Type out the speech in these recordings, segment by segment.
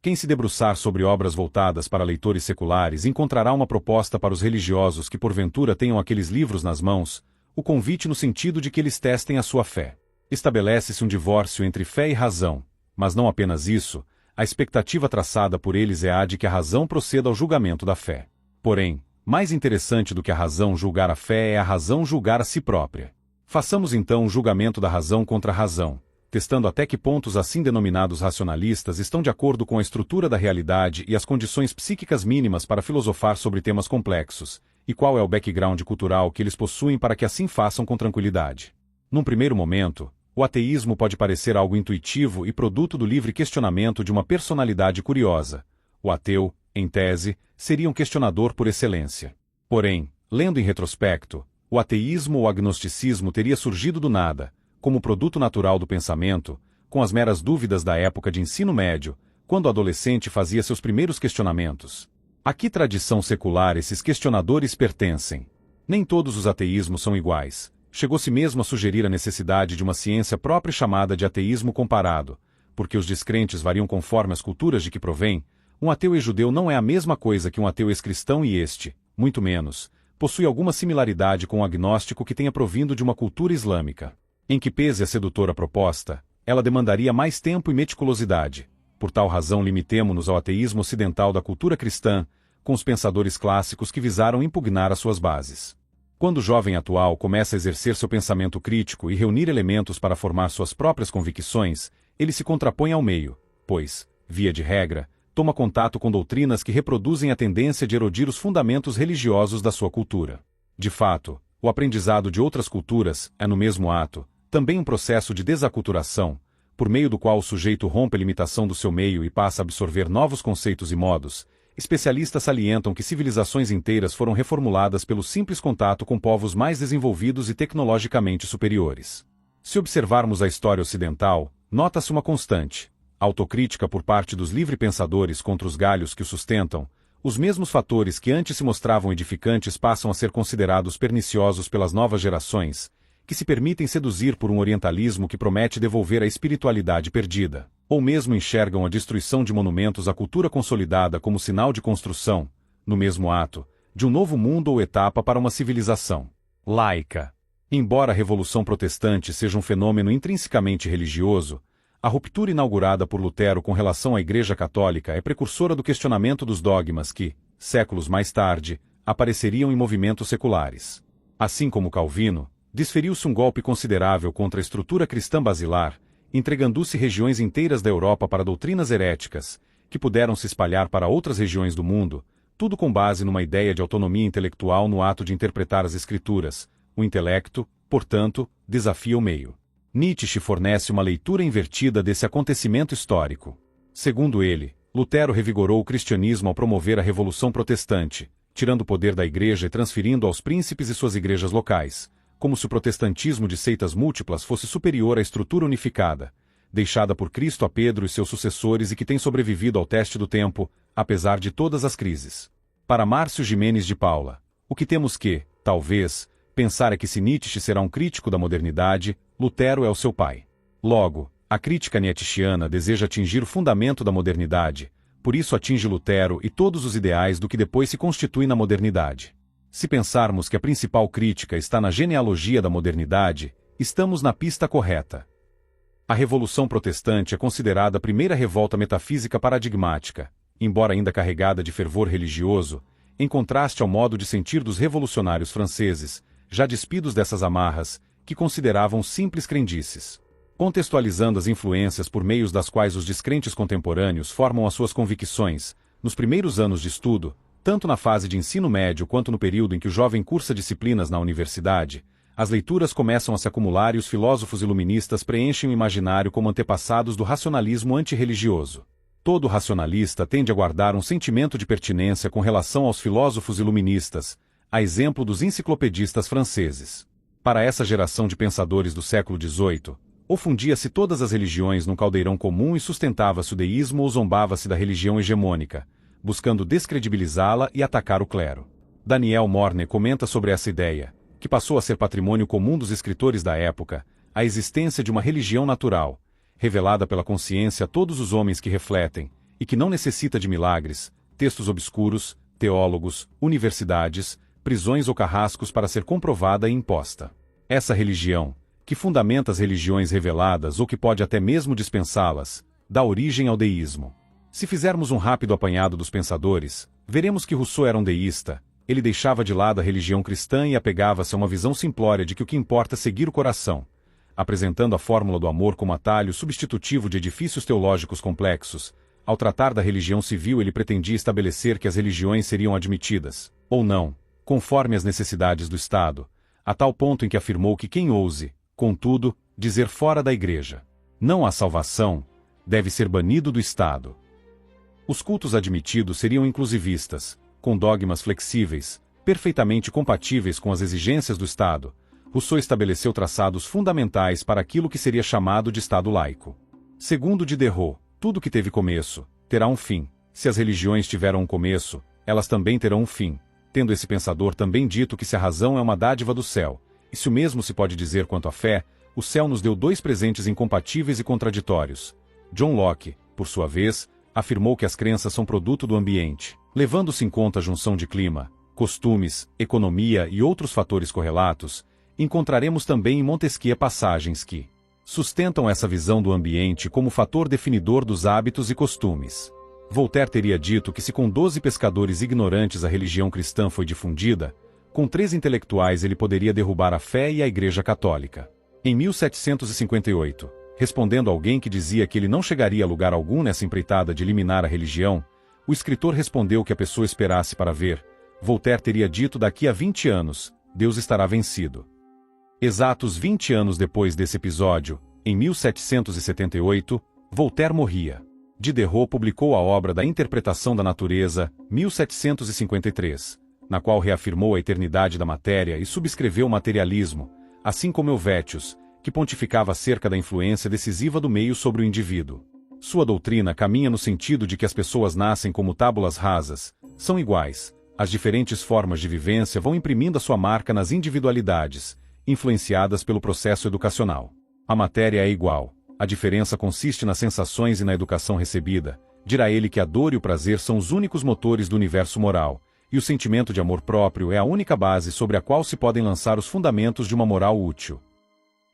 Quem se debruçar sobre obras voltadas para leitores seculares encontrará uma proposta para os religiosos que porventura tenham aqueles livros nas mãos, o convite no sentido de que eles testem a sua fé. Estabelece-se um divórcio entre fé e razão, mas não apenas isso, a expectativa traçada por eles é a de que a razão proceda ao julgamento da fé. Porém, mais interessante do que a razão julgar a fé é a razão julgar a si própria. Façamos então um julgamento da razão contra a razão, testando até que ponto os assim denominados racionalistas estão de acordo com a estrutura da realidade e as condições psíquicas mínimas para filosofar sobre temas complexos, e qual é o background cultural que eles possuem para que assim façam com tranquilidade. Num primeiro momento, o ateísmo pode parecer algo intuitivo e produto do livre questionamento de uma personalidade curiosa. O ateu, em tese, seria um questionador por excelência. Porém, lendo em retrospecto, o ateísmo ou agnosticismo teria surgido do nada, como produto natural do pensamento, com as meras dúvidas da época de ensino médio, quando o adolescente fazia seus primeiros questionamentos. A que tradição secular esses questionadores pertencem? Nem todos os ateísmos são iguais. Chegou-se mesmo a sugerir a necessidade de uma ciência própria chamada de ateísmo comparado, porque os descrentes variam conforme as culturas de que provém. Um ateu e-judeu não é a mesma coisa que um ateu ex-cristão e este, muito menos, possui alguma similaridade com um agnóstico que tenha provindo de uma cultura islâmica. Em que pese a sedutora proposta, ela demandaria mais tempo e meticulosidade. Por tal razão limitemo-nos ao ateísmo ocidental da cultura cristã, com os pensadores clássicos que visaram impugnar as suas bases. Quando o jovem atual começa a exercer seu pensamento crítico e reunir elementos para formar suas próprias convicções, ele se contrapõe ao meio, pois, via de regra, toma contato com doutrinas que reproduzem a tendência de erodir os fundamentos religiosos da sua cultura. De fato, o aprendizado de outras culturas é, no mesmo ato, também um processo de desaculturação, por meio do qual o sujeito rompe a limitação do seu meio e passa a absorver novos conceitos e modos. Especialistas salientam que civilizações inteiras foram reformuladas pelo simples contato com povos mais desenvolvidos e tecnologicamente superiores. Se observarmos a história ocidental, nota-se uma constante autocrítica por parte dos livre-pensadores contra os galhos que o sustentam. Os mesmos fatores que antes se mostravam edificantes passam a ser considerados perniciosos pelas novas gerações, que se permitem seduzir por um orientalismo que promete devolver a espiritualidade perdida, ou mesmo enxergam a destruição de monumentos à cultura consolidada como sinal de construção, no mesmo ato, de um novo mundo ou etapa para uma civilização laica. Embora a Revolução Protestante seja um fenômeno intrinsecamente religioso, a ruptura inaugurada por Lutero com relação à Igreja Católica é precursora do questionamento dos dogmas que, séculos mais tarde, apareceriam em movimentos seculares. Assim como Calvino, desferiu-se um golpe considerável contra a estrutura cristã basilar, entregando-se regiões inteiras da Europa para doutrinas heréticas, que puderam se espalhar para outras regiões do mundo, tudo com base numa ideia de autonomia intelectual no ato de interpretar as Escrituras. O intelecto, portanto, desafia o meio. Nietzsche fornece uma leitura invertida desse acontecimento histórico. Segundo ele, Lutero revigorou o cristianismo ao promover a Revolução Protestante, tirando o poder da Igreja e transferindo aos príncipes e suas igrejas locais, como se o protestantismo de seitas múltiplas fosse superior à estrutura unificada, deixada por Cristo a Pedro e seus sucessores e que tem sobrevivido ao teste do tempo, apesar de todas as crises. Para Márcio Giménez de Paula, o que temos que, talvez, pensar é que se Nietzsche será um crítico da modernidade, Lutero é o seu pai. Logo, a crítica nietzschiana deseja atingir o fundamento da modernidade, por isso atinge Lutero e todos os ideais do que depois se constitui na modernidade. Se pensarmos que a principal crítica está na genealogia da modernidade, estamos na pista correta. A Revolução Protestante é considerada a primeira revolta metafísica paradigmática, embora ainda carregada de fervor religioso, em contraste ao modo de sentir dos revolucionários franceses, já despidos dessas amarras, que consideravam simples crendices. Contextualizando as influências por meios das quais os descrentes contemporâneos formam as suas convicções, nos primeiros anos de estudo, tanto na fase de ensino médio quanto no período em que o jovem cursa disciplinas na universidade, as leituras começam a se acumular e os filósofos iluministas preenchem o imaginário como antepassados do racionalismo antirreligioso. Todo racionalista tende a guardar um sentimento de pertinência com relação aos filósofos iluministas, a exemplo dos enciclopedistas franceses. Para essa geração de pensadores do século XVIII, ou fundia-se todas as religiões num caldeirão comum e sustentava-se o deísmo ou zombava-se da religião hegemônica, buscando descredibilizá-la e atacar o clero. Daniel Morne comenta sobre essa ideia, que passou a ser patrimônio comum dos escritores da época, a existência de uma religião natural, revelada pela consciência a todos os homens que refletem, e que não necessita de milagres, textos obscuros, teólogos, universidades, prisões ou carrascos para ser comprovada e imposta. Essa religião, que fundamenta as religiões reveladas ou que pode até mesmo dispensá-las, dá origem ao deísmo. Se fizermos um rápido apanhado dos pensadores, veremos que Rousseau era um deísta. Ele deixava de lado a religião cristã e apegava-se a uma visão simplória de que o que importa é seguir o coração, apresentando a fórmula do amor como atalho substitutivo de edifícios teológicos complexos. Ao tratar da religião civil, ele pretendia estabelecer que as religiões seriam admitidas, ou não, conforme as necessidades do Estado, a tal ponto em que afirmou que quem ouse, contudo, dizer fora da Igreja não há salvação, deve ser banido do Estado. Os cultos admitidos seriam inclusivistas, com dogmas flexíveis, perfeitamente compatíveis com as exigências do Estado. Rousseau estabeleceu traçados fundamentais para aquilo que seria chamado de Estado laico. Segundo Diderot, tudo que teve começo terá um fim. Se as religiões tiveram um começo, elas também terão um fim, tendo esse pensador também dito que se a razão é uma dádiva do céu, e se o mesmo se pode dizer quanto à fé, o céu nos deu dois presentes incompatíveis e contraditórios. John Locke, por sua vez, afirmou que as crenças são produto do ambiente. Levando-se em conta a junção de clima, costumes, economia e outros fatores correlatos, encontraremos também em Montesquieu passagens que sustentam essa visão do ambiente como fator definidor dos hábitos e costumes. Voltaire teria dito que se com 12 pescadores ignorantes a religião cristã foi difundida, com 3 intelectuais ele poderia derrubar a fé e a Igreja Católica. Em 1758, respondendo a alguém que dizia que ele não chegaria a lugar algum nessa empreitada de eliminar a religião, o escritor respondeu que a pessoa esperasse para ver. Voltaire teria dito: daqui a 20 anos, Deus estará vencido. Exatos 20 anos depois desse episódio, em 1778, Voltaire morria. Diderot publicou a obra da Interpretação da Natureza, 1753, na qual reafirmou a eternidade da matéria e subscreveu o materialismo, assim como Helvétius, que pontificava acerca da influência decisiva do meio sobre o indivíduo. Sua doutrina caminha no sentido de que as pessoas nascem como tábulas rasas, são iguais, as diferentes formas de vivência vão imprimindo a sua marca nas individualidades, influenciadas pelo processo educacional. A matéria é igual, a diferença consiste nas sensações e na educação recebida. Dirá ele que a dor e o prazer são os únicos motores do universo moral, e o sentimento de amor próprio é a única base sobre a qual se podem lançar os fundamentos de uma moral útil.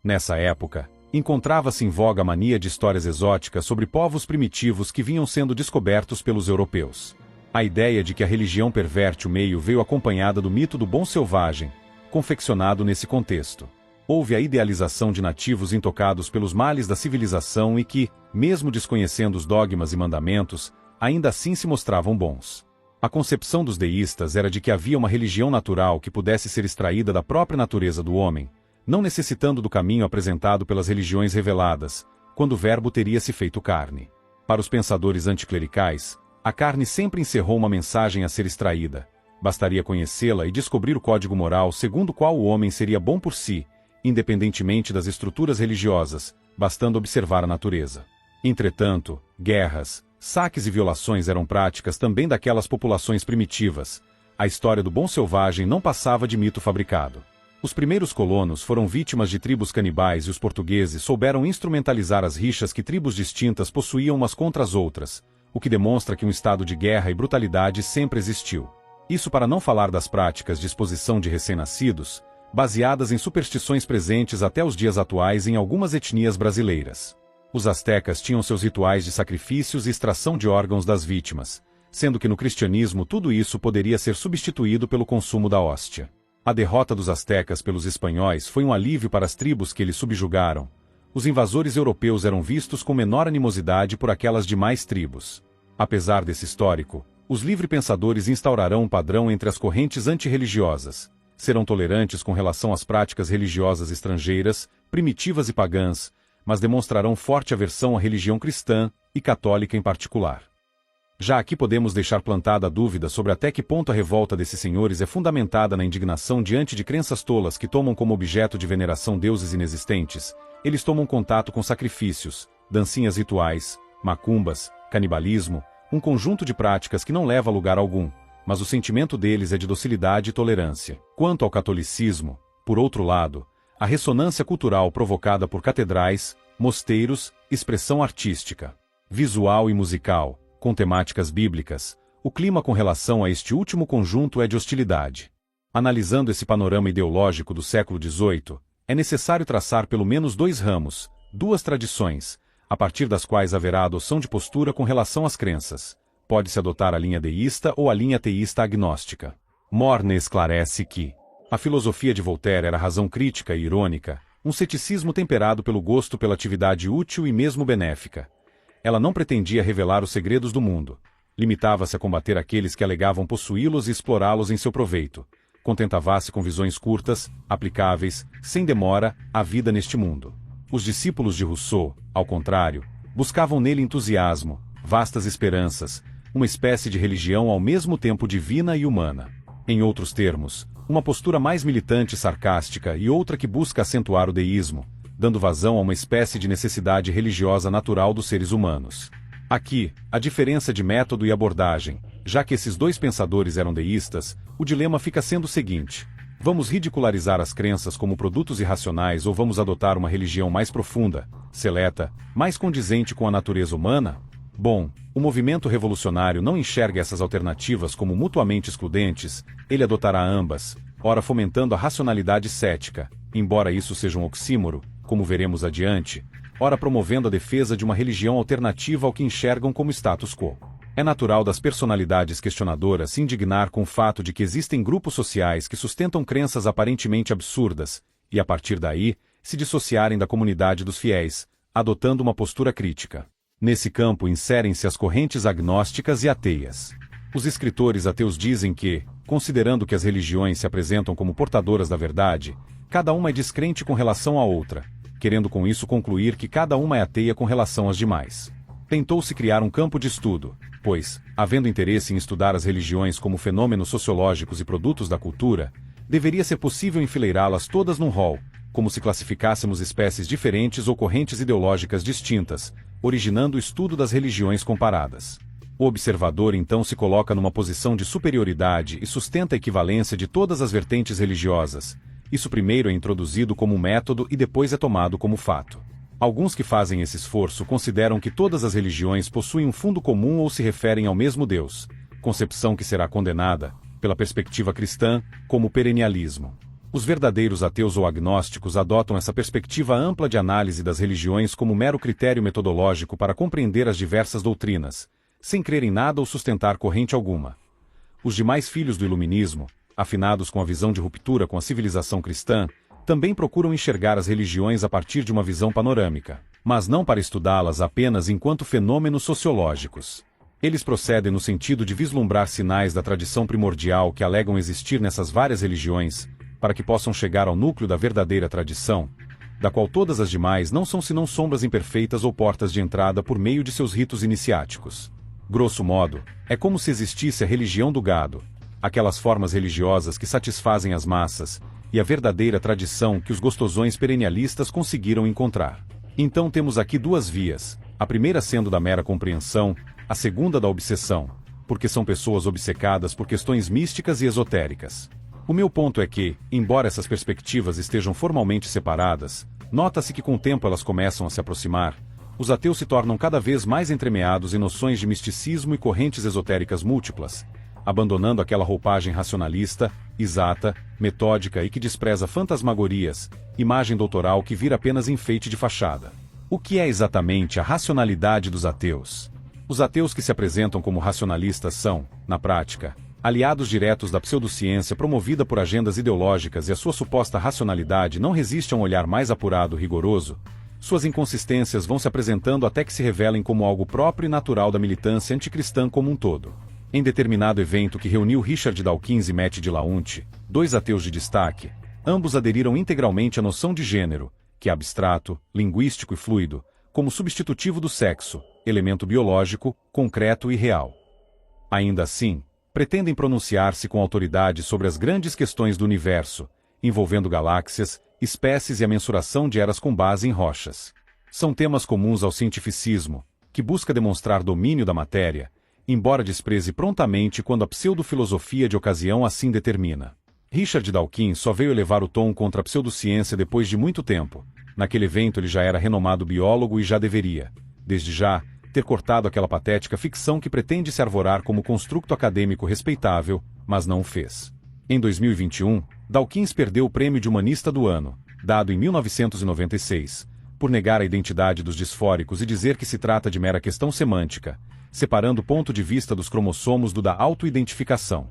Nessa época, encontrava-se em voga a mania de histórias exóticas sobre povos primitivos que vinham sendo descobertos pelos europeus. A ideia de que a religião perverte o meio veio acompanhada do mito do bom selvagem, confeccionado nesse contexto. Houve a idealização de nativos intocados pelos males da civilização e que, mesmo desconhecendo os dogmas e mandamentos, ainda assim se mostravam bons. A concepção dos deístas era de que havia uma religião natural que pudesse ser extraída da própria natureza do homem, não necessitando do caminho apresentado pelas religiões reveladas, quando o Verbo teria se feito carne. Para os pensadores anticlericais, a carne sempre encerrou uma mensagem a ser extraída. Bastaria conhecê-la e descobrir o código moral segundo o qual o homem seria bom por si, independentemente das estruturas religiosas, bastando observar a natureza. Entretanto, guerras, saques e violações eram práticas também daquelas populações primitivas. A história do bom selvagem não passava de mito fabricado. Os primeiros colonos foram vítimas de tribos canibais e os portugueses souberam instrumentalizar as rixas que tribos distintas possuíam umas contra as outras, o que demonstra que um estado de guerra e brutalidade sempre existiu. Isso para não falar das práticas de exposição de recém-nascidos, baseadas em superstições presentes até os dias atuais em algumas etnias brasileiras. Os astecas tinham seus rituais de sacrifícios e extração de órgãos das vítimas, sendo que no cristianismo tudo isso poderia ser substituído pelo consumo da hóstia. A derrota dos astecas pelos espanhóis foi um alívio para as tribos que eles subjugaram. Os invasores europeus eram vistos com menor animosidade por aquelas demais tribos. Apesar desse histórico, os livre-pensadores instaurarão um padrão entre as correntes antirreligiosas. Serão tolerantes com relação às práticas religiosas estrangeiras, primitivas e pagãs, mas demonstrarão forte aversão à religião cristã, e católica em particular. Já aqui podemos deixar plantada a dúvida sobre até que ponto a revolta desses senhores é fundamentada na indignação diante de crenças tolas que tomam como objeto de veneração deuses inexistentes. Eles tomam contato com sacrifícios, dancinhas rituais, macumbas, canibalismo, um conjunto de práticas que não leva a lugar algum, mas o sentimento deles é de docilidade e tolerância. Quanto ao catolicismo, por outro lado, a ressonância cultural provocada por catedrais, mosteiros, expressão artística, visual e musical, com temáticas bíblicas, o clima com relação a este último conjunto é de hostilidade. Analisando esse panorama ideológico do século XVIII, é necessário traçar pelo menos dois ramos, duas tradições, a partir das quais haverá adoção de postura com relação às crenças. Pode-se adotar a linha deísta ou a linha teísta agnóstica. Morne esclarece que a filosofia de Voltaire era razão crítica e irônica, um ceticismo temperado pelo gosto pela atividade útil e mesmo benéfica. Ela não pretendia revelar os segredos do mundo. Limitava-se a combater aqueles que alegavam possuí-los e explorá-los em seu proveito. Contentava-se com visões curtas, aplicáveis, sem demora, à vida neste mundo. Os discípulos de Rousseau, ao contrário, buscavam nele entusiasmo, vastas esperanças, uma espécie de religião ao mesmo tempo divina e humana. Em outros termos, uma postura mais militante e sarcástica e outra que busca acentuar o deísmo, dando vazão a uma espécie de necessidade religiosa natural dos seres humanos. Aqui, a diferença de método e abordagem, já que esses dois pensadores eram deístas, o dilema fica sendo o seguinte: vamos ridicularizar as crenças como produtos irracionais ou vamos adotar uma religião mais profunda, seleta, mais condizente com a natureza humana? Bom, o movimento revolucionário não enxerga essas alternativas como mutuamente excludentes, ele adotará ambas, ora fomentando a racionalidade cética, embora isso seja um oxímoro, como veremos adiante, ora promovendo a defesa de uma religião alternativa ao que enxergam como status quo. É natural das personalidades questionadoras se indignar com o fato de que existem grupos sociais que sustentam crenças aparentemente absurdas, e a partir daí, se dissociarem da comunidade dos fiéis, adotando uma postura crítica. Nesse campo inserem-se as correntes agnósticas e ateias. Os escritores ateus dizem que, considerando que as religiões se apresentam como portadoras da verdade, cada uma é descrente com relação à outra, querendo com isso concluir que cada uma é ateia com relação às demais. Tentou-se criar um campo de estudo, pois, havendo interesse em estudar as religiões como fenômenos sociológicos e produtos da cultura, deveria ser possível enfileirá-las todas num rol, como se classificássemos espécies diferentes ou correntes ideológicas distintas, originando o estudo das religiões comparadas. O observador então se coloca numa posição de superioridade e sustenta a equivalência de todas as vertentes religiosas. Isso primeiro é introduzido como método e depois é tomado como fato. Alguns que fazem esse esforço consideram que todas as religiões possuem um fundo comum ou se referem ao mesmo Deus, concepção que será condenada, pela perspectiva cristã, como perennialismo. Os verdadeiros ateus ou agnósticos adotam essa perspectiva ampla de análise das religiões como mero critério metodológico para compreender as diversas doutrinas, sem crer em nada ou sustentar corrente alguma. Os demais filhos do iluminismo, afinados com a visão de ruptura com a civilização cristã, também procuram enxergar as religiões a partir de uma visão panorâmica, mas não para estudá-las apenas enquanto fenômenos sociológicos. Eles procedem no sentido de vislumbrar sinais da tradição primordial que alegam existir nessas várias religiões, para que possam chegar ao núcleo da verdadeira tradição, da qual todas as demais não são senão sombras imperfeitas ou portas de entrada por meio de seus ritos iniciáticos. Grosso modo, é como se existisse a religião do gado, aquelas formas religiosas que satisfazem as massas, e a verdadeira tradição que os gostosões perennialistas conseguiram encontrar. Então temos aqui duas vias, a primeira sendo da mera compreensão, a segunda da obsessão, porque são pessoas obcecadas por questões místicas e esotéricas. O meu ponto é que, embora essas perspectivas estejam formalmente separadas, nota-se que com o tempo elas começam a se aproximar, os ateus se tornam cada vez mais entremeados em noções de misticismo e correntes esotéricas múltiplas, abandonando aquela roupagem racionalista, exata, metódica e que despreza fantasmagorias, imagem doutoral que vira apenas enfeite de fachada. O que é exatamente a racionalidade dos ateus? Os ateus que se apresentam como racionalistas são, na prática, aliados diretos da pseudociência promovida por agendas ideológicas e a sua suposta racionalidade não resiste a um olhar mais apurado e rigoroso. Suas inconsistências vão se apresentando até que se revelem como algo próprio e natural da militância anticristã como um todo. Em determinado evento que reuniu Richard Dawkins e Matt Delahunt, dois ateus de destaque, ambos aderiram integralmente à noção de gênero, que é abstrato, linguístico e fluido, como substitutivo do sexo, elemento biológico, concreto e real. Ainda assim, pretendem pronunciar-se com autoridade sobre as grandes questões do universo, envolvendo galáxias, espécies e a mensuração de eras com base em rochas. São temas comuns ao cientificismo, que busca demonstrar domínio da matéria, embora despreze prontamente quando a pseudofilosofia de ocasião assim determina. Richard Dawkins só veio elevar o tom contra a pseudociência depois de muito tempo. Naquele evento ele já era renomado biólogo e já deveria, desde já, ter cortado aquela patética ficção que pretende se arvorar como construto acadêmico respeitável, mas não o fez. Em 2021, Dawkins perdeu o prêmio de Humanista do Ano, dado em 1996, por negar a identidade dos disfóricos e dizer que se trata de mera questão semântica, separando o ponto de vista dos cromossomos do da autoidentificação.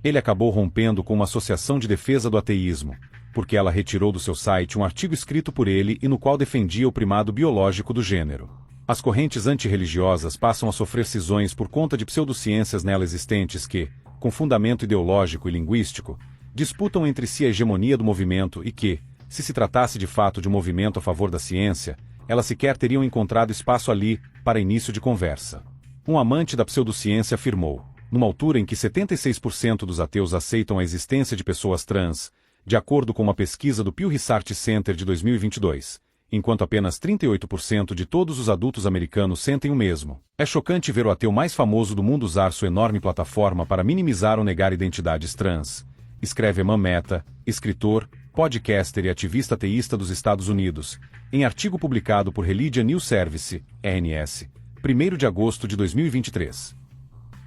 Ele acabou rompendo com uma associação de defesa do ateísmo, porque ela retirou do seu site um artigo escrito por ele e no qual defendia o primado biológico do gênero. As correntes antirreligiosas passam a sofrer cisões por conta de pseudociências nela existentes que, com fundamento ideológico e linguístico, disputam entre si a hegemonia do movimento e que, se se tratasse de fato de um movimento a favor da ciência, elas sequer teriam encontrado espaço ali, para início de conversa. Um amante da pseudociência afirmou, numa altura em que 76% dos ateus aceitam a existência de pessoas trans, de acordo com uma pesquisa do Pew Research Center de 2022, enquanto apenas 38% de todos os adultos americanos sentem o mesmo. É chocante ver o ateu mais famoso do mundo usar sua enorme plataforma para minimizar ou negar identidades trans, escreve Eman Mehta, escritor, podcaster e ativista ateísta dos Estados Unidos, em artigo publicado por Religion News Service, RNS, 1º de agosto de 2023.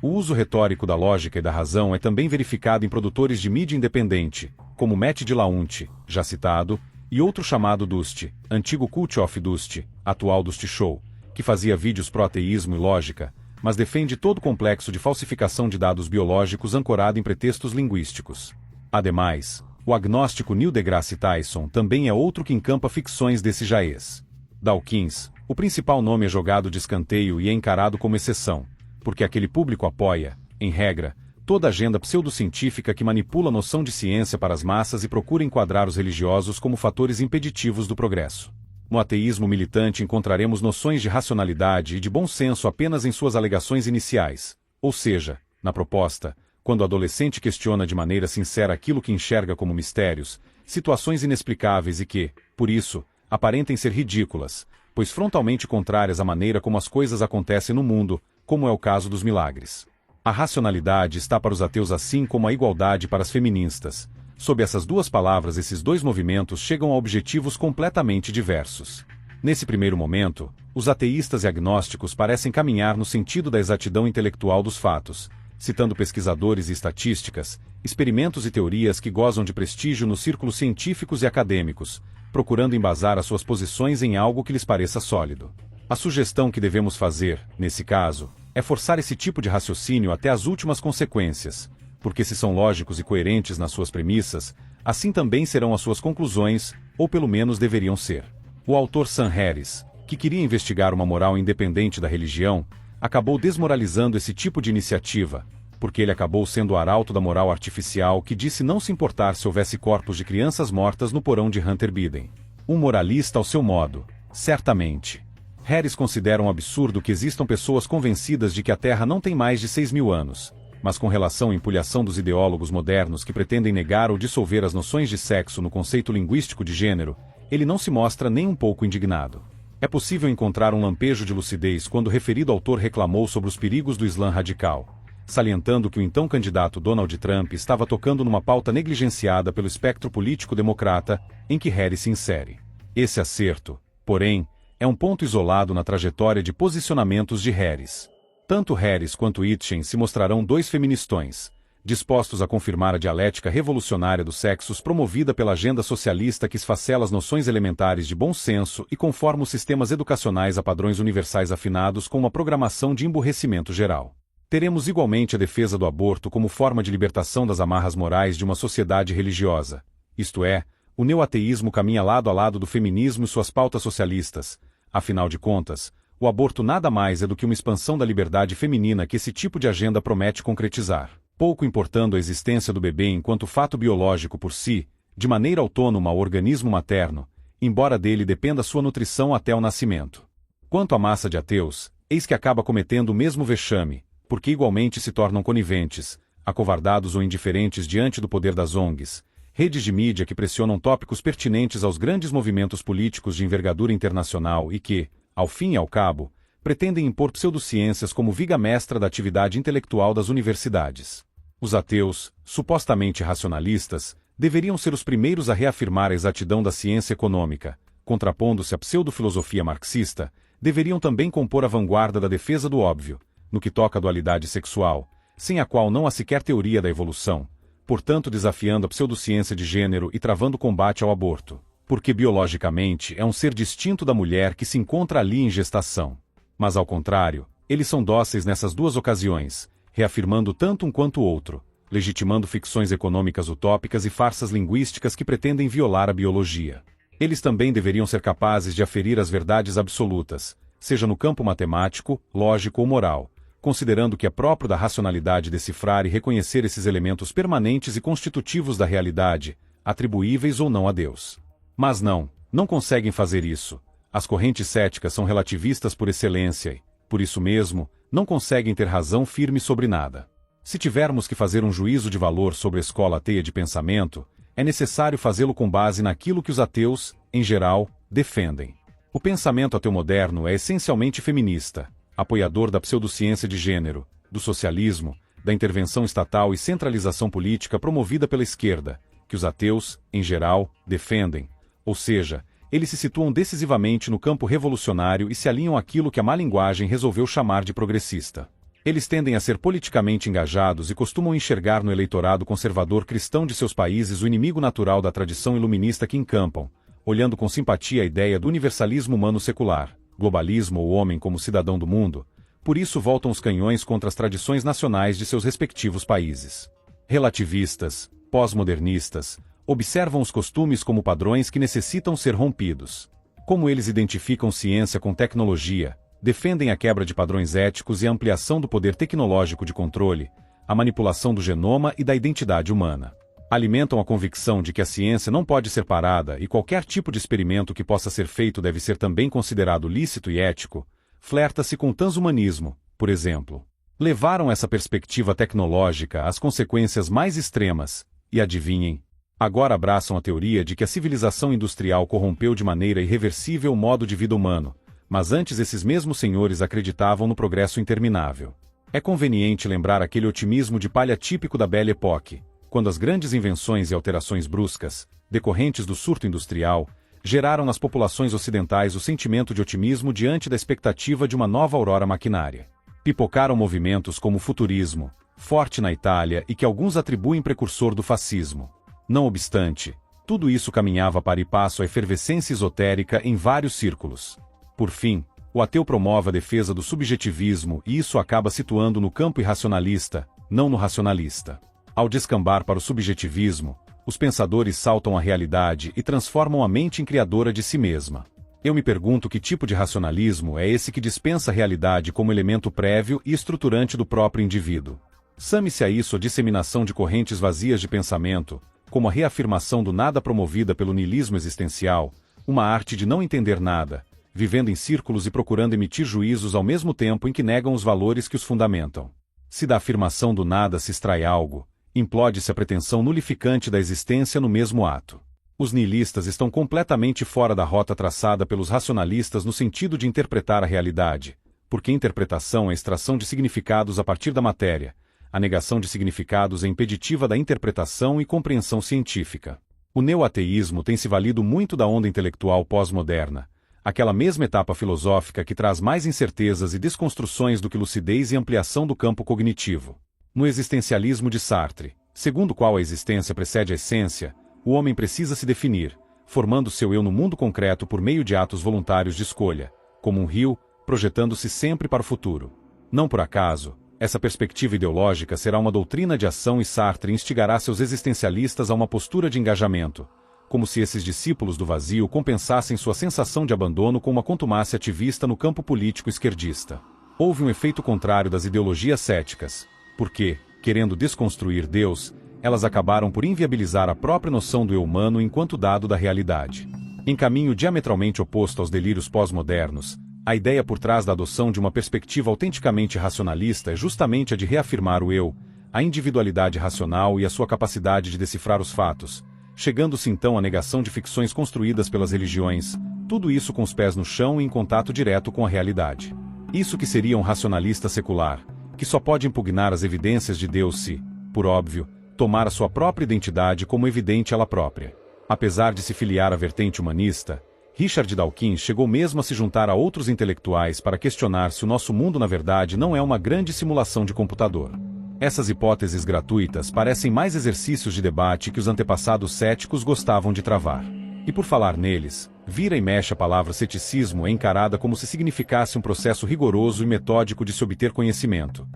O uso retórico da lógica e da razão é também verificado em produtores de mídia independente, como Matt DeLaunte, já citado, e outro chamado Dust, antigo Cult of Dust, atual Dust Show, que fazia vídeos pró-ateísmo e lógica, mas defende todo o complexo de falsificação de dados biológicos ancorado em pretextos linguísticos. Ademais, o agnóstico Neil deGrasse Tyson também é outro que encampa ficções desse jaez. Dawkins, o principal nome é jogado de escanteio e é encarado como exceção, porque aquele público apoia, em regra, toda agenda pseudocientífica que manipula a noção de ciência para as massas e procura enquadrar os religiosos como fatores impeditivos do progresso. No ateísmo militante encontraremos noções de racionalidade e de bom senso apenas em suas alegações iniciais, ou seja, na proposta, quando o adolescente questiona de maneira sincera aquilo que enxerga como mistérios, situações inexplicáveis e que, por isso, aparentem ser ridículas, pois frontalmente contrárias à maneira como as coisas acontecem no mundo, como é o caso dos milagres. A racionalidade está para os ateus assim como a igualdade para as feministas. Sob essas duas palavras, esses dois movimentos chegam a objetivos completamente diversos. Nesse primeiro momento, os ateístas e agnósticos parecem caminhar no sentido da exatidão intelectual dos fatos, citando pesquisadores e estatísticas, experimentos e teorias que gozam de prestígio nos círculos científicos e acadêmicos, procurando embasar as suas posições em algo que lhes pareça sólido. A sugestão que devemos fazer, nesse caso, é forçar esse tipo de raciocínio até as últimas consequências, porque se são lógicos e coerentes nas suas premissas, assim também serão as suas conclusões, ou pelo menos deveriam ser. O autor Sam Harris, que queria investigar uma moral independente da religião, acabou desmoralizando esse tipo de iniciativa, porque ele acabou sendo o arauto da moral artificial que disse não se importar se houvesse corpos de crianças mortas no porão de Hunter Biden. Um moralista ao seu modo, certamente. Harris considera um absurdo que existam pessoas convencidas de que a Terra não tem mais de 6.000 anos, mas com relação à empulhação dos ideólogos modernos que pretendem negar ou dissolver as noções de sexo no conceito linguístico de gênero, ele não se mostra nem um pouco indignado. É possível encontrar um lampejo de lucidez quando o referido autor reclamou sobre os perigos do Islã radical, salientando que o então candidato Donald Trump estava tocando numa pauta negligenciada pelo espectro político democrata, em que Harris se insere. Esse acerto, porém, é um ponto isolado na trajetória de posicionamentos de Harris. Tanto Harris quanto Hitchens se mostrarão dois feministões, dispostos a confirmar a dialética revolucionária dos sexos promovida pela agenda socialista que esfacela as noções elementares de bom senso e conforma os sistemas educacionais a padrões universais afinados com uma programação de emburrecimento geral. Teremos igualmente a defesa do aborto como forma de libertação das amarras morais de uma sociedade religiosa, isto é, o neoateísmo caminha lado a lado do feminismo e suas pautas socialistas. Afinal de contas, o aborto nada mais é do que uma expansão da liberdade feminina que esse tipo de agenda promete concretizar. Pouco importando a existência do bebê enquanto fato biológico por si, de maneira autônoma ao organismo materno, embora dele dependa sua nutrição até o nascimento. Quanto à massa de ateus, eis que acaba cometendo o mesmo vexame, porque igualmente se tornam coniventes, acovardados ou indiferentes diante do poder das ONGs, redes de mídia que pressionam tópicos pertinentes aos grandes movimentos políticos de envergadura internacional e que, ao fim e ao cabo, pretendem impor pseudociências como viga mestra da atividade intelectual das universidades. Os ateus, supostamente racionalistas, deveriam ser os primeiros a reafirmar a exatidão da ciência econômica, contrapondo-se à pseudofilosofia marxista, deveriam também compor a vanguarda da defesa do óbvio, no que toca à dualidade sexual, sem a qual não há sequer teoria da evolução, portanto desafiando a pseudociência de gênero e travando combate ao aborto, porque biologicamente é um ser distinto da mulher que se encontra ali em gestação. Mas ao contrário, eles são dóceis nessas duas ocasiões, reafirmando tanto um quanto o outro, legitimando ficções econômicas utópicas e farsas linguísticas que pretendem violar a biologia. Eles também deveriam ser capazes de aferir as verdades absolutas, seja no campo matemático, lógico ou moral, considerando que é próprio da racionalidade decifrar e reconhecer esses elementos permanentes e constitutivos da realidade, atribuíveis ou não a Deus. Mas não conseguem fazer isso. As correntes céticas são relativistas por excelência e, por isso mesmo, não conseguem ter razão firme sobre nada. Se tivermos que fazer um juízo de valor sobre a escola ateia de pensamento, é necessário fazê-lo com base naquilo que os ateus, em geral, defendem. O pensamento ateu moderno é essencialmente feminista, apoiador da pseudociência de gênero, do socialismo, da intervenção estatal e centralização política promovida pela esquerda, que os ateus, em geral, defendem. Ou seja, eles se situam decisivamente no campo revolucionário e se alinham àquilo que a má linguagem resolveu chamar de progressista. Eles tendem a ser politicamente engajados e costumam enxergar no eleitorado conservador cristão de seus países o inimigo natural da tradição iluminista que encampam, olhando com simpatia a ideia do universalismo humano secular, globalismo ou homem como cidadão do mundo, por isso voltam os canhões contra as tradições nacionais de seus respectivos países. Relativistas, pós-modernistas, observam os costumes como padrões que necessitam ser rompidos. Como eles identificam ciência com tecnologia, defendem a quebra de padrões éticos e a ampliação do poder tecnológico de controle, a manipulação do genoma e da identidade humana. Alimentam a convicção de que a ciência não pode ser parada e qualquer tipo de experimento que possa ser feito deve ser também considerado lícito e ético, flerta-se com o transhumanismo, por exemplo. Levaram essa perspectiva tecnológica às consequências mais extremas, e adivinhem, agora abraçam a teoria de que a civilização industrial corrompeu de maneira irreversível o modo de vida humano, mas antes esses mesmos senhores acreditavam no progresso interminável. É conveniente lembrar aquele otimismo de palha típico da Belle Époque, quando as grandes invenções e alterações bruscas, decorrentes do surto industrial, geraram nas populações ocidentais o sentimento de otimismo diante da expectativa de uma nova aurora maquinária. Pipocaram movimentos como o futurismo, forte na Itália e que alguns atribuem precursor do fascismo. Não obstante, tudo isso caminhava para e passo à efervescência esotérica em vários círculos. Por fim, o ateu promove a defesa do subjetivismo e isso acaba situando no campo irracionalista, não no racionalista. Ao descambar para o subjetivismo, os pensadores saltam a realidade e transformam a mente em criadora de si mesma. Eu me pergunto que tipo de racionalismo é esse que dispensa a realidade como elemento prévio e estruturante do próprio indivíduo. Some-se a isso a disseminação de correntes vazias de pensamento, como a reafirmação do nada promovida pelo niilismo existencial, uma arte de não entender nada, vivendo em círculos e procurando emitir juízos ao mesmo tempo em que negam os valores que os fundamentam. Se da afirmação do nada se extrai algo, implode-se a pretensão nulificante da existência no mesmo ato. Os niilistas estão completamente fora da rota traçada pelos racionalistas no sentido de interpretar a realidade, porque interpretação é a extração de significados a partir da matéria, a negação de significados é impeditiva da interpretação e compreensão científica. O neo-ateísmo tem se valido muito da onda intelectual pós-moderna, aquela mesma etapa filosófica que traz mais incertezas e desconstruções do que lucidez e ampliação do campo cognitivo. No existencialismo de Sartre, segundo o qual a existência precede a essência, o homem precisa se definir, formando seu eu no mundo concreto por meio de atos voluntários de escolha, como um rio, projetando-se sempre para o futuro. Não por acaso, essa perspectiva ideológica será uma doutrina de ação e Sartre instigará seus existencialistas a uma postura de engajamento, como se esses discípulos do vazio compensassem sua sensação de abandono com uma contumácia ativista no campo político esquerdista. Houve um efeito contrário das ideologias céticas, porque, querendo desconstruir Deus, elas acabaram por inviabilizar a própria noção do eu humano enquanto dado da realidade. Em caminho diametralmente oposto aos delírios pós-modernos, a ideia por trás da adoção de uma perspectiva autenticamente racionalista é justamente a de reafirmar o eu, a individualidade racional e a sua capacidade de decifrar os fatos, chegando-se então à negação de ficções construídas pelas religiões, tudo isso com os pés no chão e em contato direto com a realidade. Isso que seria um racionalista secular, que só pode impugnar as evidências de Deus se, por óbvio, tomar a sua própria identidade como evidente ela própria. Apesar de se filiar à vertente humanista, Richard Dawkins chegou mesmo a se juntar a outros intelectuais para questionar se o nosso mundo na verdade não é uma grande simulação de computador. Essas hipóteses gratuitas parecem mais exercícios de debate que os antepassados céticos gostavam de travar. E por falar neles, vira e mexe a palavra ceticismo é encarada como se significasse um processo rigoroso e metódico de se obter conhecimento.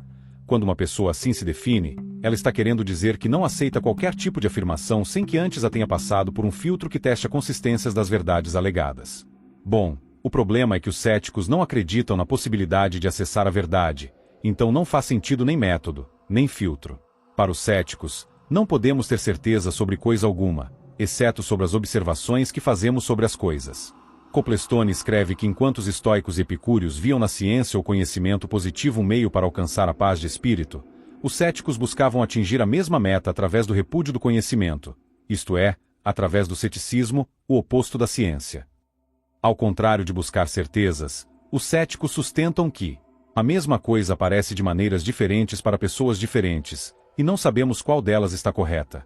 Quando uma pessoa assim se define, ela está querendo dizer que não aceita qualquer tipo de afirmação sem que antes a tenha passado por um filtro que teste a consistência das verdades alegadas. Bom, o problema é que os céticos não acreditam na possibilidade de acessar a verdade, então não faz sentido nem método, nem filtro. Para os céticos, não podemos ter certeza sobre coisa alguma, exceto sobre as observações que fazemos sobre as coisas. Coplestone escreve que enquanto os estoicos e epicúreos viam na ciência ou conhecimento positivo um meio para alcançar a paz de espírito, os céticos buscavam atingir a mesma meta através do repúdio do conhecimento, isto é, através do ceticismo, o oposto da ciência. Ao contrário de buscar certezas, os céticos sustentam que a mesma coisa aparece de maneiras diferentes para pessoas diferentes, e não sabemos qual delas está correta.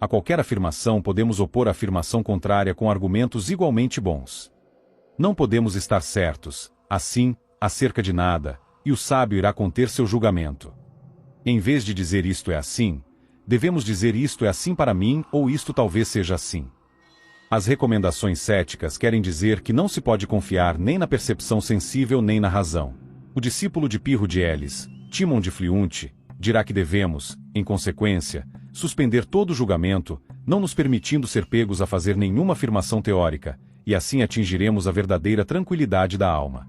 A qualquer afirmação podemos opor a afirmação contrária com argumentos igualmente bons. Não podemos estar certos, assim, acerca de nada, e o sábio irá conter seu julgamento. Em vez de dizer isto é assim, devemos dizer isto é assim para mim ou isto talvez seja assim. As recomendações céticas querem dizer que não se pode confiar nem na percepção sensível nem na razão. O discípulo de Pirro de Elis, Timon de Fliunte, dirá que devemos, em consequência, suspender todo julgamento, não nos permitindo ser pegos a fazer nenhuma afirmação teórica, e assim atingiremos a verdadeira tranquilidade da alma.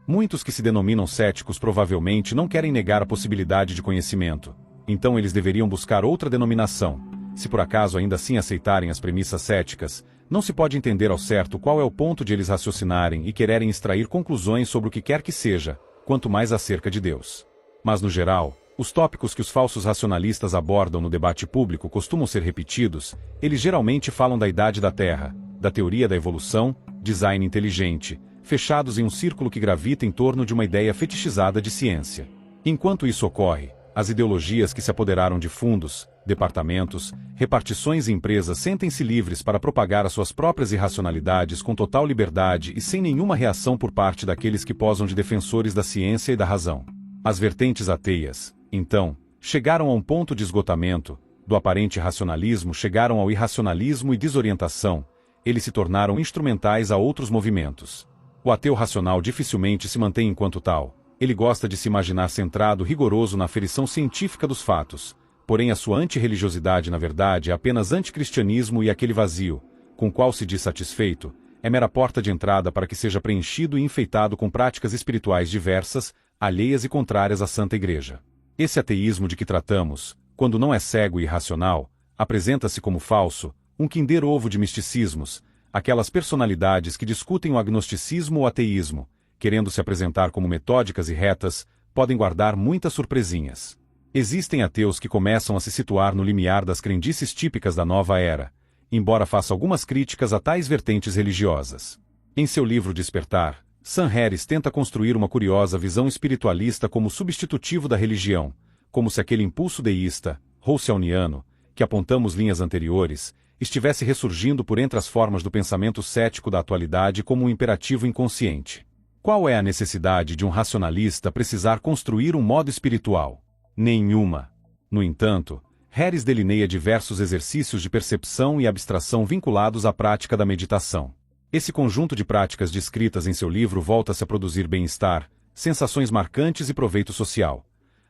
Muitos que se denominam céticos provavelmente não querem negar a possibilidade de conhecimento, então eles deveriam buscar outra denominação. Se por acaso ainda assim aceitarem as premissas céticas, não se pode entender ao certo qual é o ponto de eles raciocinarem e quererem extrair conclusões sobre o que quer que seja, quanto mais acerca de Deus. Mas no geral, os tópicos que os falsos racionalistas abordam no debate público costumam ser repetidos, eles geralmente falam da idade da Terra, da teoria da evolução, design inteligente, fechados em um círculo que gravita em torno de uma ideia fetichizada de ciência. Enquanto isso ocorre, as ideologias que se apoderaram de fundos, departamentos, repartições e empresas sentem-se livres para propagar as suas próprias irracionalidades com total liberdade e sem nenhuma reação por parte daqueles que posam de defensores da ciência e da razão. As vertentes ateias, então, chegaram a um ponto de esgotamento, do aparente racionalismo chegaram ao irracionalismo e desorientação, eles se tornaram instrumentais a outros movimentos. O ateu racional dificilmente se mantém enquanto tal, ele gosta de se imaginar centrado rigoroso na aferição científica dos fatos, porém a sua antirreligiosidade na verdade é apenas anticristianismo e aquele vazio, com o qual se diz satisfeito, é mera porta de entrada para que seja preenchido e enfeitado com práticas espirituais diversas, alheias e contrárias à Santa Igreja. Esse ateísmo de que tratamos, quando não é cego e irracional, apresenta-se como falso, um Kinder Ovo de misticismos, aquelas personalidades que discutem o agnosticismo ou ateísmo, querendo se apresentar como metódicas e retas, podem guardar muitas surpresinhas. Existem ateus que começam a se situar no limiar das crendices típicas da nova era, embora faça algumas críticas a tais vertentes religiosas. Em seu livro Despertar, Sam Harris tenta construir uma curiosa visão espiritualista como substitutivo da religião, como se aquele impulso deísta, rousselianiano, que apontamos linhas anteriores, estivesse ressurgindo por entre as formas do pensamento cético da atualidade como um imperativo inconsciente. Qual é a necessidade de um racionalista precisar construir um modo espiritual? Nenhuma. No entanto, Harris delineia diversos exercícios de percepção e abstração vinculados à prática da meditação. Esse conjunto de práticas descritas em seu livro volta-se a produzir bem-estar, sensações marcantes e proveito social.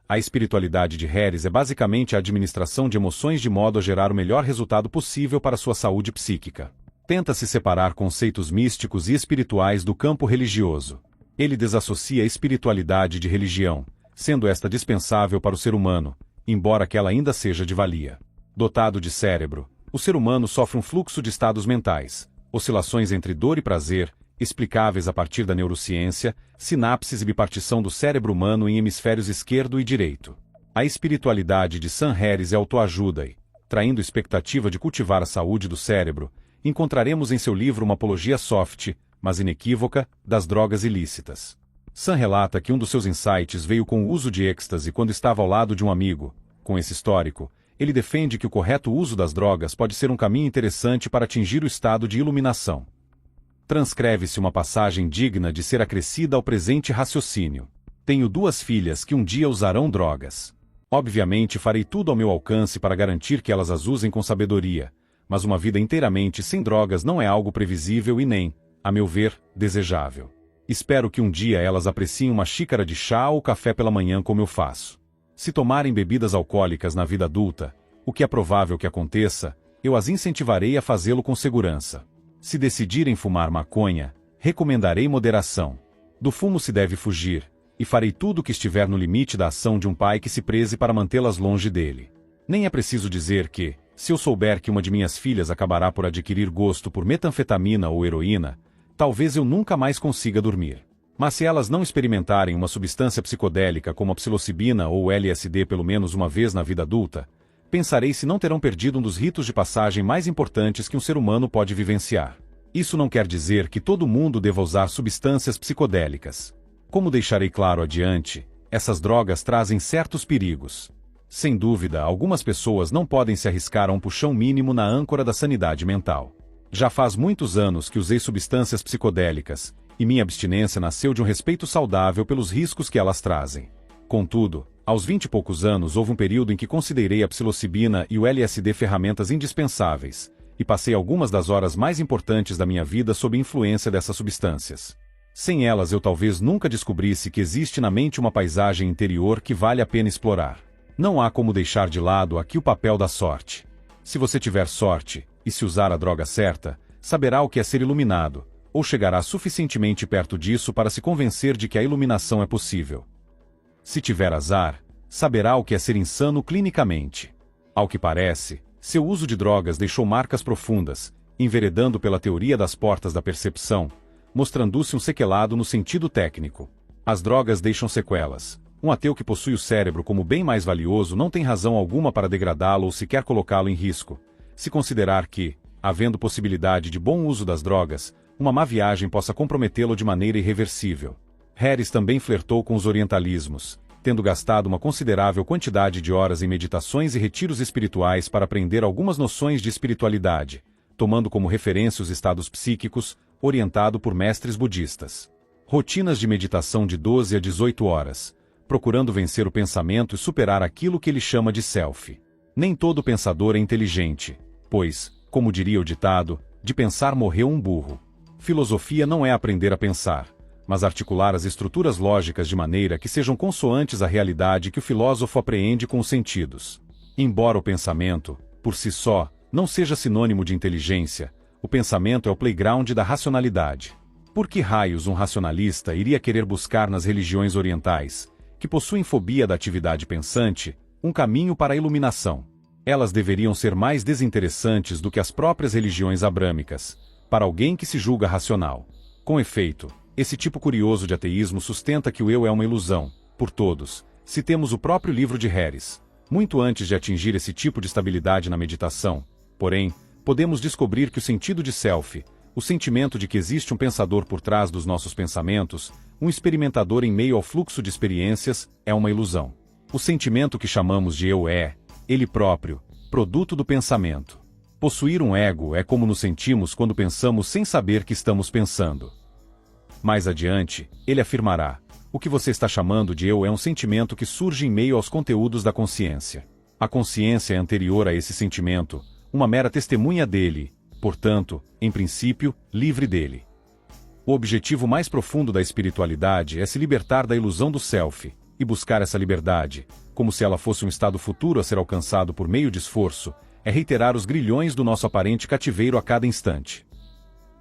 A espiritualidade de Harris é basicamente a administração de emoções de modo a gerar o melhor resultado possível para sua saúde psíquica. Tenta-se separar conceitos místicos e espirituais do campo religioso. Ele desassocia a espiritualidade de religião, sendo esta dispensável para o ser humano, embora aquela ainda seja de valia. Dotado de cérebro, o ser humano sofre um fluxo de estados mentais, oscilações entre dor e prazer, explicáveis a partir da neurociência, sinapses e bipartição do cérebro humano em hemisférios esquerdo e direito. A espiritualidade de Sam Harris é autoajuda e, traindo expectativa de cultivar a saúde do cérebro, encontraremos em seu livro uma apologia soft, mas inequívoca, das drogas ilícitas. Sam relata que um dos seus insights veio com o uso de êxtase quando estava ao lado de um amigo. Com esse histórico, ele defende que o correto uso das drogas pode ser um caminho interessante para atingir o estado de iluminação. Transcreve-se uma passagem digna de ser acrescida ao presente raciocínio. Tenho 2 filhas que um dia usarão drogas. Obviamente farei tudo ao meu alcance para garantir que elas as usem com sabedoria, mas uma vida inteiramente sem drogas não é algo previsível e nem, a meu ver, desejável. Espero que um dia elas apreciem uma xícara de chá ou café pela manhã como eu faço. Se tomarem bebidas alcoólicas na vida adulta, o que é provável que aconteça, eu as incentivarei a fazê-lo com segurança. Se decidirem fumar maconha, recomendarei moderação. Do fumo se deve fugir, e farei tudo o que estiver no limite da ação de um pai que se preze para mantê-las longe dele. Nem é preciso dizer que, se eu souber que uma de minhas filhas acabará por adquirir gosto por metanfetamina ou heroína, talvez eu nunca mais consiga dormir. Mas se elas não experimentarem uma substância psicodélica como a psilocibina ou LSD pelo menos uma vez na vida adulta, pensarei se não terão perdido um dos ritos de passagem mais importantes que um ser humano pode vivenciar. Isso não quer dizer que todo mundo deva usar substâncias psicodélicas. Como deixarei claro adiante, essas drogas trazem certos perigos. Sem dúvida, algumas pessoas não podem se arriscar a um puxão mínimo na âncora da sanidade mental. Já faz muitos anos que usei substâncias psicodélicas, e minha abstinência nasceu de um respeito saudável pelos riscos que elas trazem. Contudo, aos 20 e poucos anos houve um período em que considerei a psilocibina e o LSD ferramentas indispensáveis, e passei algumas das horas mais importantes da minha vida sob influência dessas substâncias. Sem elas eu talvez nunca descobrisse que existe na mente uma paisagem interior que vale a pena explorar. Não há como deixar de lado aqui o papel da sorte. Se você tiver sorte, e se usar a droga certa, saberá o que é ser iluminado, ou chegará suficientemente perto disso para se convencer de que a iluminação é possível. Se tiver azar, saberá o que é ser insano clinicamente. Ao que parece, seu uso de drogas deixou marcas profundas, enveredando pela teoria das portas da percepção, mostrando-se um sequelado no sentido técnico. As drogas deixam sequelas. Um ateu que possui o cérebro como bem mais valioso não tem razão alguma para degradá-lo ou sequer colocá-lo em risco, se considerar que, havendo possibilidade de bom uso das drogas, uma má viagem possa comprometê-lo de maneira irreversível. Harris também flertou com os orientalismos, tendo gastado uma considerável quantidade de horas em meditações e retiros espirituais para aprender algumas noções de espiritualidade, tomando como referência os estados psíquicos, orientado por mestres budistas. Rotinas de meditação de 12 a 18 horas, procurando vencer o pensamento e superar aquilo que ele chama de self. Nem todo pensador é inteligente, pois, como diria o ditado, de pensar morreu um burro. Filosofia não é aprender a pensar, mas articular as estruturas lógicas de maneira que sejam consoantes à realidade que o filósofo apreende com os sentidos. Embora o pensamento, por si só, não seja sinônimo de inteligência, o pensamento é o playground da racionalidade. Por que raios um racionalista iria querer buscar nas religiões orientais, que possuem fobia da atividade pensante, um caminho para a iluminação? Elas deveriam ser mais desinteressantes do que as próprias religiões abrâmicas, para alguém que se julga racional. Com efeito, esse tipo curioso de ateísmo sustenta que o eu é uma ilusão, por todos, citemos o próprio livro de Harris. Muito antes de atingir esse tipo de estabilidade na meditação, porém, podemos descobrir que o sentido de self, o sentimento de que existe um pensador por trás dos nossos pensamentos, um experimentador em meio ao fluxo de experiências, é uma ilusão. O sentimento que chamamos de eu é, ele próprio, produto do pensamento. Possuir um ego é como nos sentimos quando pensamos sem saber que estamos pensando. Mais adiante, ele afirmará: o que você está chamando de eu é um sentimento que surge em meio aos conteúdos da consciência. A consciência é anterior a esse sentimento, uma mera testemunha dele, portanto, em princípio, livre dele. O objetivo mais profundo da espiritualidade é se libertar da ilusão do self, e buscar essa liberdade, como se ela fosse um estado futuro a ser alcançado por meio de esforço, é reiterar os grilhões do nosso aparente cativeiro a cada instante.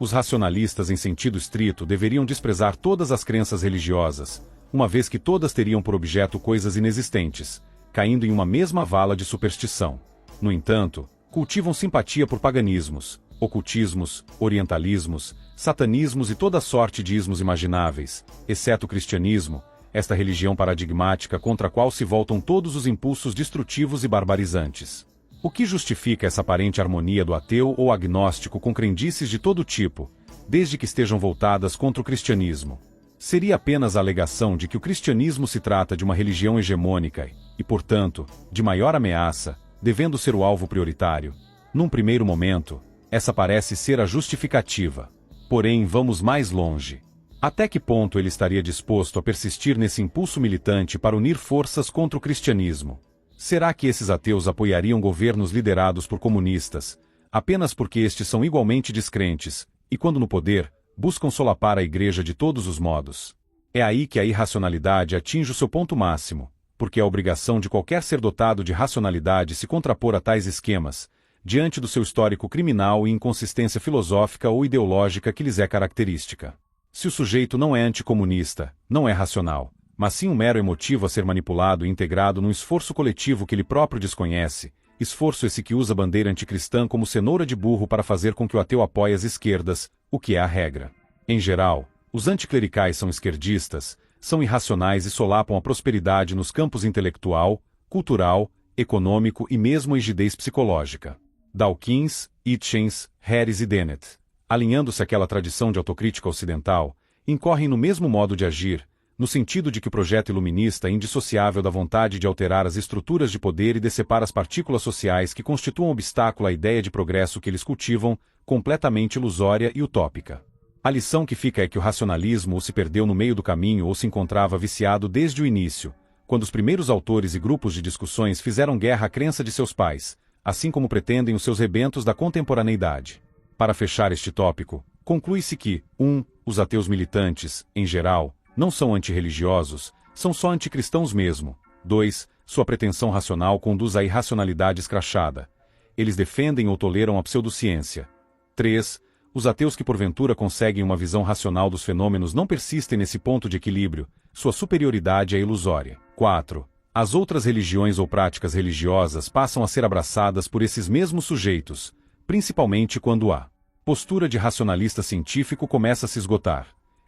Os racionalistas em sentido estrito deveriam desprezar todas as crenças religiosas, uma vez que todas teriam por objeto coisas inexistentes, caindo em uma mesma vala de superstição. No entanto, cultivam simpatia por paganismos, ocultismos, orientalismos, satanismos e toda sorte de ismos imagináveis, exceto o cristianismo, esta religião paradigmática contra a qual se voltam todos os impulsos destrutivos e barbarizantes. O que justifica essa aparente harmonia do ateu ou agnóstico com crendices de todo tipo, desde que estejam voltadas contra o cristianismo? Seria apenas a alegação de que o cristianismo se trata de uma religião hegemônica e, portanto, de maior ameaça, devendo ser o alvo prioritário. Num primeiro momento, essa parece ser a justificativa. Porém, vamos mais longe. Até que ponto ele estaria disposto a persistir nesse impulso militante para unir forças contra o cristianismo? Será que esses ateus apoiariam governos liderados por comunistas, apenas porque estes são igualmente descrentes, e quando no poder, buscam solapar a Igreja de todos os modos? É aí que a irracionalidade atinge o seu ponto máximo, porque é a obrigação de qualquer ser dotado de racionalidade se contrapor a tais esquemas, diante do seu histórico criminal e inconsistência filosófica ou ideológica que lhes é característica. Se o sujeito não é anticomunista, não é racional, mas sim um mero emotivo a ser manipulado e integrado num esforço coletivo que ele próprio desconhece, esforço esse que usa a bandeira anticristã como cenoura de burro para fazer com que o ateu apoie as esquerdas, o que é a regra. Em geral, os anticlericais são esquerdistas, são irracionais e solapam a prosperidade nos campos intelectual, cultural, econômico e mesmo a rigidez psicológica. Dawkins, Hitchens, Harris e Dennett, alinhando-se àquela tradição de autocrítica ocidental, incorrem no mesmo modo de agir, no sentido de que o projeto iluminista é indissociável da vontade de alterar as estruturas de poder e decepar as partículas sociais que constituam obstáculo à ideia de progresso que eles cultivam, completamente ilusória e utópica. A lição que fica é que o racionalismo ou se perdeu no meio do caminho ou se encontrava viciado desde o início, quando os primeiros autores e grupos de discussões fizeram guerra à crença de seus pais, assim como pretendem os seus rebentos da contemporaneidade. Para fechar este tópico, conclui-se que, 1. Os ateus militantes, em geral, não são antirreligiosos, são só anticristãos mesmo. 2. Sua pretensão racional conduz à irracionalidade escrachada. Eles defendem ou toleram a pseudociência. 3. Os ateus que porventura conseguem uma visão racional dos fenômenos não persistem nesse ponto de equilíbrio, sua superioridade é ilusória. 4. As outras religiões ou práticas religiosas passam a ser abraçadas por esses mesmos sujeitos, principalmente quando a postura de racionalista científico começa a se esgotar.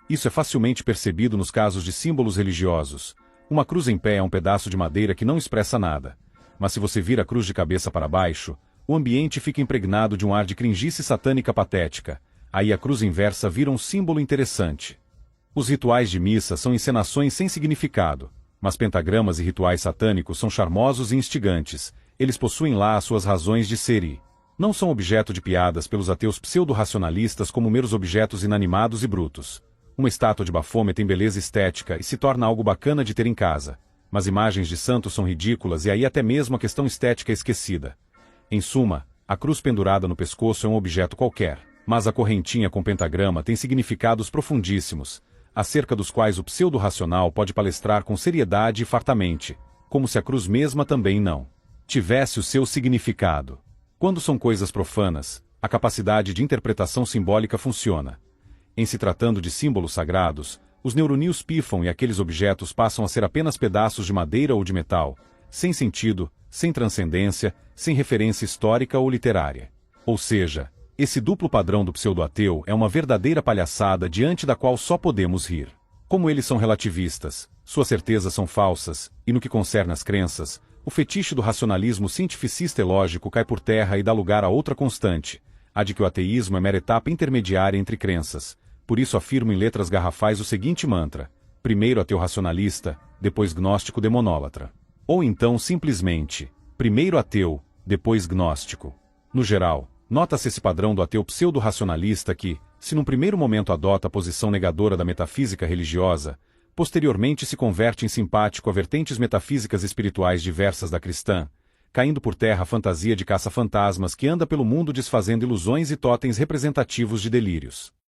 Isso é facilmente percebido nos casos de símbolos religiosos. Uma cruz em pé é um pedaço de madeira que não expressa nada. Mas se você vira a cruz de cabeça para baixo, o ambiente fica impregnado de um ar de crendice satânica patética. Aí a cruz inversa vira um símbolo interessante. Os rituais de missa são encenações sem significado, mas pentagramas e rituais satânicos são charmosos e instigantes. Eles possuem lá as suas razões de ser e não são objeto de piadas pelos ateus pseudo-racionalistas como meros objetos inanimados e brutos. Uma estátua de Bafomé tem beleza estética e se torna algo bacana de ter em casa, mas imagens de santos são ridículas e aí até mesmo a questão estética é esquecida. Em suma, a cruz pendurada no pescoço é um objeto qualquer, mas a correntinha com pentagrama tem significados profundíssimos, acerca dos quais o pseudo-racional pode palestrar com seriedade e fartamente, como se a cruz mesma também não tivesse o seu significado. Quando são coisas profanas, a capacidade de interpretação simbólica funciona. Em se tratando de símbolos sagrados, os neurônios pifam e aqueles objetos passam a ser apenas pedaços de madeira ou de metal, sem sentido, sem transcendência, sem referência histórica ou literária. Ou seja, esse duplo padrão do pseudo-ateu é uma verdadeira palhaçada diante da qual só podemos rir. Como eles são relativistas, suas certezas são falsas, e no que concerne às crenças, o fetiche do racionalismo cientificista e lógico cai por terra e dá lugar a outra constante, a de que o ateísmo é mera etapa intermediária entre crenças. Por isso afirmo em letras garrafais o seguinte mantra: primeiro ateu racionalista, depois gnóstico demonólatra. Ou então simplesmente, primeiro ateu, depois gnóstico. No geral, nota-se esse padrão do ateu pseudo-racionalista que, se num primeiro momento adota a posição negadora da metafísica religiosa, posteriormente se converte em simpático a vertentes metafísicas espirituais diversas da cristã, caindo por terra a fantasia de caça-fantasmas que anda pelo mundo desfazendo ilusões e totens representativos de delírios.